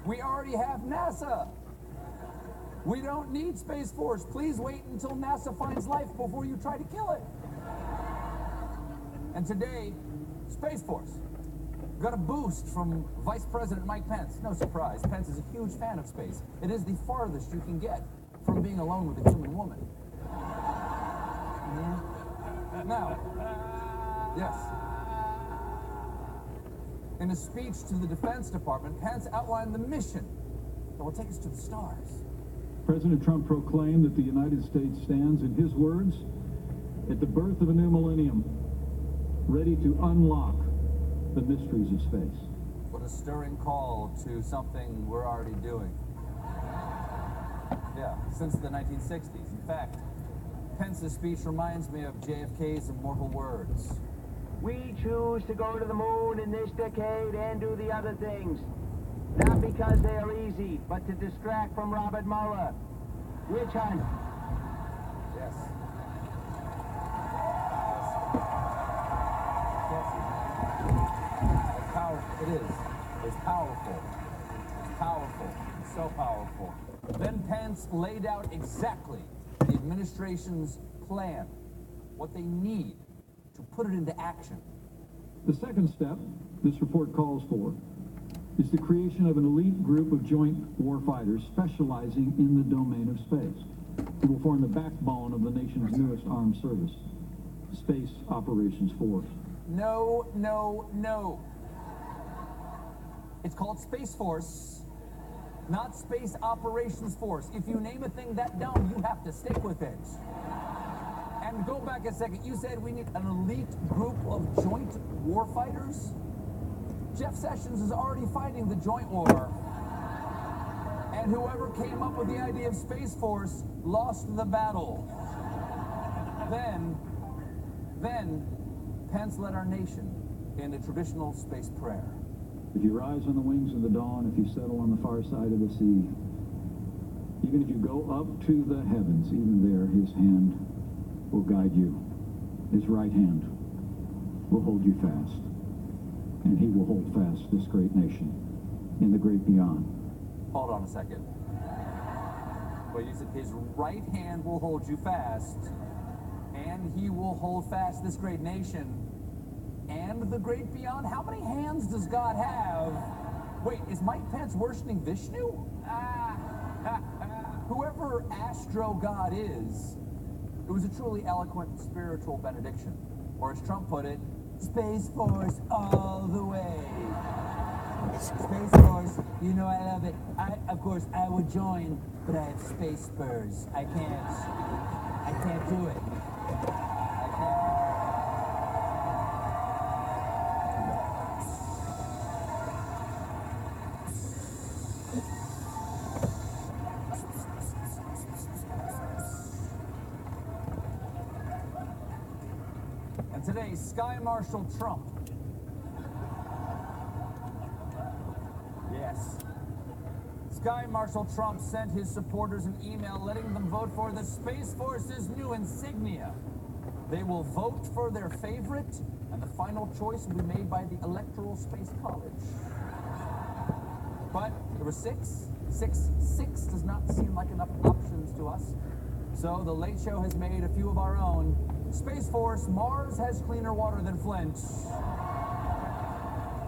We already have NASA. We don't need Space Force. Please wait until NASA finds life before you try to kill it. And today, Space Force got a boost from Vice President Mike Pence. No surprise, Pence is a huge fan of space. It is the farthest you can get from being alone with a human woman. Now, yes. In a speech to the Defense Department, Pence outlined the mission that will take us to the stars. President Trump proclaimed that the United States stands, in his words, at the birth of a new millennium, ready to unlock the mysteries of space. What a stirring call to something we're already doing. Yeah, since the 1960s. In fact, Pence's speech reminds me of JFK's immortal words. We choose to go to the moon in this decade and do the other things. Not because they are easy, but to distract from Robert Mueller. Witch hunt. Yes. It's powerful. It is. It's powerful. It's powerful. It's so powerful. Then Pence laid out exactly the administration's plan, what they need to put it into action. The second step this report calls for is the creation of an elite group of joint warfighters specializing in the domain of space, who will form the backbone of the nation's newest armed service, Space Operations Force. No, no, no. It's called Space Force, not Space Operations Force. If you name a thing that dumb, you have to stick with it. And go back a second. You said we need an elite group of joint warfighters? Jeff Sessions is already fighting the joint war. And whoever came up with the idea of Space Force lost the battle. Then Pence led our nation in a traditional space prayer. If you rise on the wings of the dawn, if you settle on the far side of the sea, even if you go up to the heavens, even there his hand will guide you. His right hand will hold you fast. And he will hold fast this great nation in the great beyond. Hold on a second. Well, you said his right hand will hold you fast, and he will hold fast this great nation, and the great beyond. How many hands does God have? Wait, is Mike Pence worshiping Vishnu? Whoever Astro God is, it was a truly eloquent spiritual benediction. Or as Trump put it, Space Force all the way. Space Force, you know I love it. Of course, I would join, but I have space spurs. I can't do it. I can't. And today, Sky Marshal Trump. Yes. Sky Marshal Trump sent his supporters an email letting them vote for the Space Force's new insignia. They will vote for their favorite, and the final choice will be made by the Electoral Space College. But there were six. Six does not seem like enough options to us. So the Late Show has made a few of our own. Space Force, Mars has cleaner water than Flint.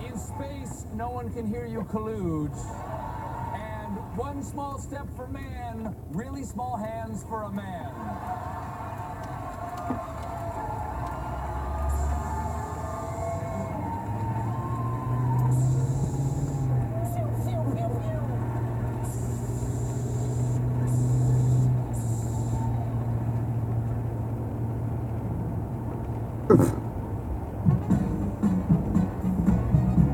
In space, no one can hear you collude. And one small step for man, really small hands for a man.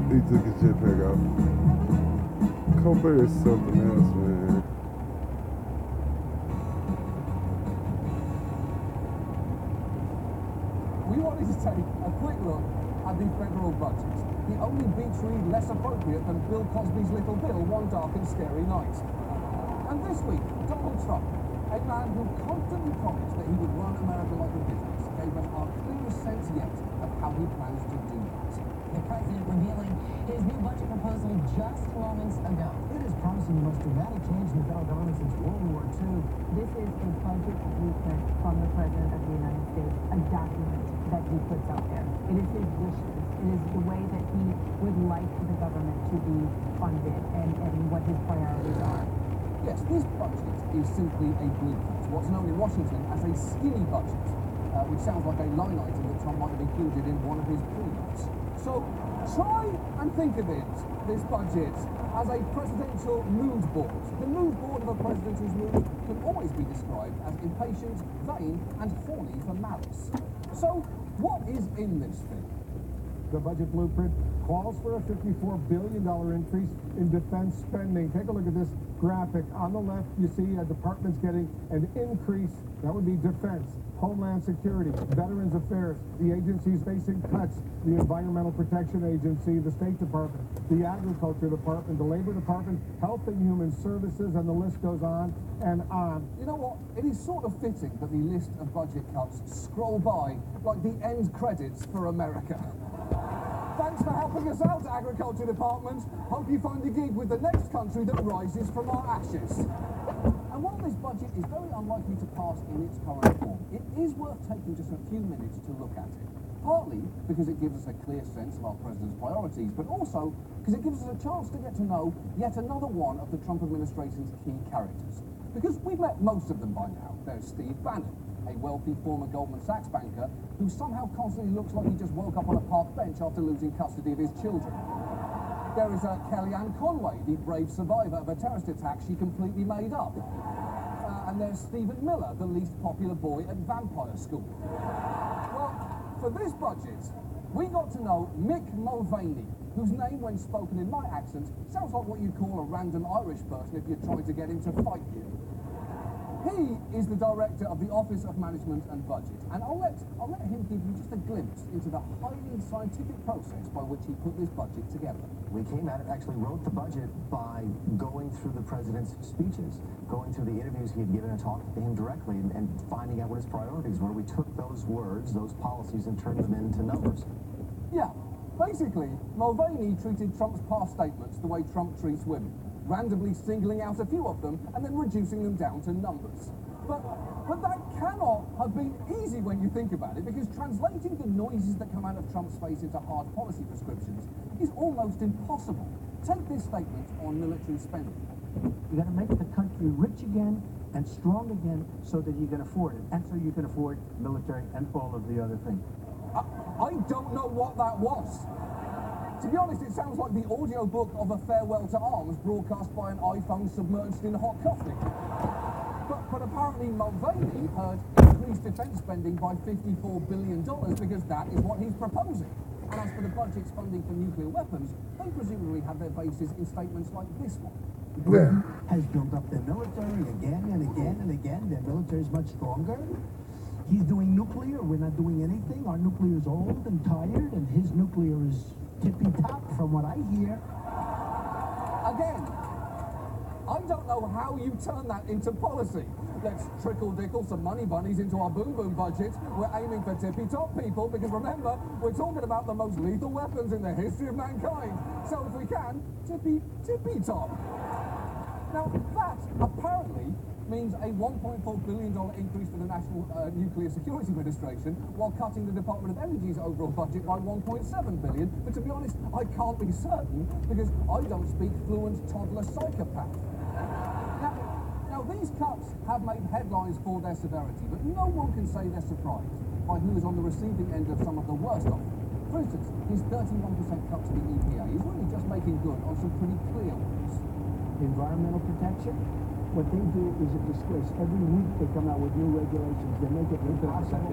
He took his jetpack off. Colbert is something else, man. We wanted to take a quick look at the federal budget. The only beach read less appropriate than Bill Cosby's Little Bill, One Dark and Scary Night. And this week, Donald Trump, a man who constantly promised that he would run America like a business, gave us our clearest sense yet of how he plans to do that. The president revealing his new budget proposal just moments ago. It is promising the most dramatic change in the federal government since World War II. This is a budget blueprint from the President of the United States, a document that he puts out there. It is his wishes. It is the way that he would like the government to be funded and what his priorities are. Yes, this budget is simply a blueprint, what's known in Washington as a skinny budget, which sounds like a line item that Trump might have included in one of his pre-notes. So try and think of this budget, as a presidential mood board. The mood board of a president's mood can always be described as impatient, vain, and horny for malice. So what is in this thing? The budget blueprint calls for a $54 billion increase in defense spending. Take a look at this graphic. On the left, you see departments getting an increase. That would be defense, Homeland Security, Veterans Affairs, the agencies facing cuts, the Environmental Protection Agency, the State Department, the Agriculture Department, the Labor Department, Health and Human Services, and the list goes on and on. You know what? It is sort of fitting that the list of budget cuts scroll by like the end credits for America. Thanks for helping us out, Agriculture Department. Hope you find a gig with the next country that rises from our ashes. And while this budget is very unlikely to pass in its current form, it is worth taking just a few minutes to look at it. Partly because it gives us a clear sense of our president's priorities, but also because it gives us a chance to get to know yet another one of the Trump administration's key characters. Because we've met most of them by now. There's Steve Bannon, a wealthy former Goldman Sachs banker who somehow constantly looks like he just woke up on a park bench after losing custody of his children. There is Kellyanne Conway, the brave survivor of a terrorist attack she completely made up. And there's Stephen Miller, the least popular boy at vampire school. Well, for this budget, we got to know Mick Mulvaney, whose name, when spoken in my accent, sounds like what you'd call a random Irish person if you're trying to get him to fight you. He is the director of the Office of Management and Budget, and I'll let him give you just a glimpse into the highly scientific process by which he put this budget together. We came at it, actually wrote the budget by going through the president's speeches, going through the interviews he had given and talking to him directly and finding out what his priorities were. We took those words, those policies, and turned them into numbers. Yeah, basically, Mulvaney treated Trump's past statements the way Trump treats women, randomly singling out a few of them and then reducing them down to numbers. But that cannot have been easy when you think about it, because translating the noises that come out of Trump's face into hard policy prescriptions is almost impossible. Take this statement on military spending. You got to make the country rich again and strong again so that you can afford it, and so you can afford military and all of the other things. I don't know what that was. To be honest, it sounds like the audiobook of A Farewell to Arms broadcast by an iPhone submerged in hot coffee. But apparently Mulvaney heard increased defense spending by $54 billion because that is what he's proposing. And as for the budget's funding for nuclear weapons, they presumably have their bases in statements like this one. Britain has built up their military again and again and again. Their military is much stronger. He's doing nuclear. We're not doing anything. Our nuclear is old and tired, and his nuclear is tippy-top from what I hear. Again, I don't know how you turn that into policy. Let's trickle-dickle some money bunnies into our boom-boom budget. We're aiming for tippy-top people, because remember, we're talking about the most lethal weapons in the history of mankind. So if we can, tippy-top. Now, that apparently means a $1.4 billion increase for the National Nuclear Security Administration, while cutting the Department of Energy's overall budget by $1.7 billion. But to be honest, I can't be certain, because I don't speak fluent toddler psychopath. Now these cuts have made headlines for their severity, but no one can say they're surprised by who is on the receiving end of some of the worst of them. For instance, his 31% cut to the EPA is really just making good on some pretty clear ones. Environmental protection? What they do is a disgrace. Every week they come out with new regulations. They make it impossible.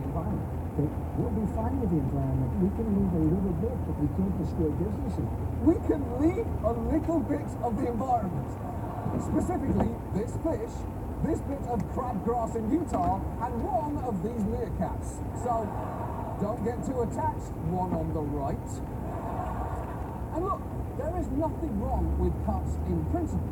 We'll be fine with the environment. We can leave a little bit, but we can't destroy businesses. We can leave a little bit of the environment. Specifically, this fish, this bit of crabgrass in Utah, and one of these meerkats. So, don't get too attached, one on the right. And look, there is nothing wrong with cuts in principle.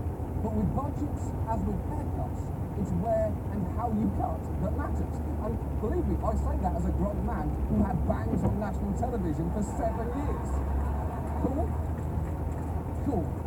But with budgets, as with haircuts, it's where and how you cut that matters. And believe me, I say that as a grown man who had bangs on national television for 7 years. Cool? Cool.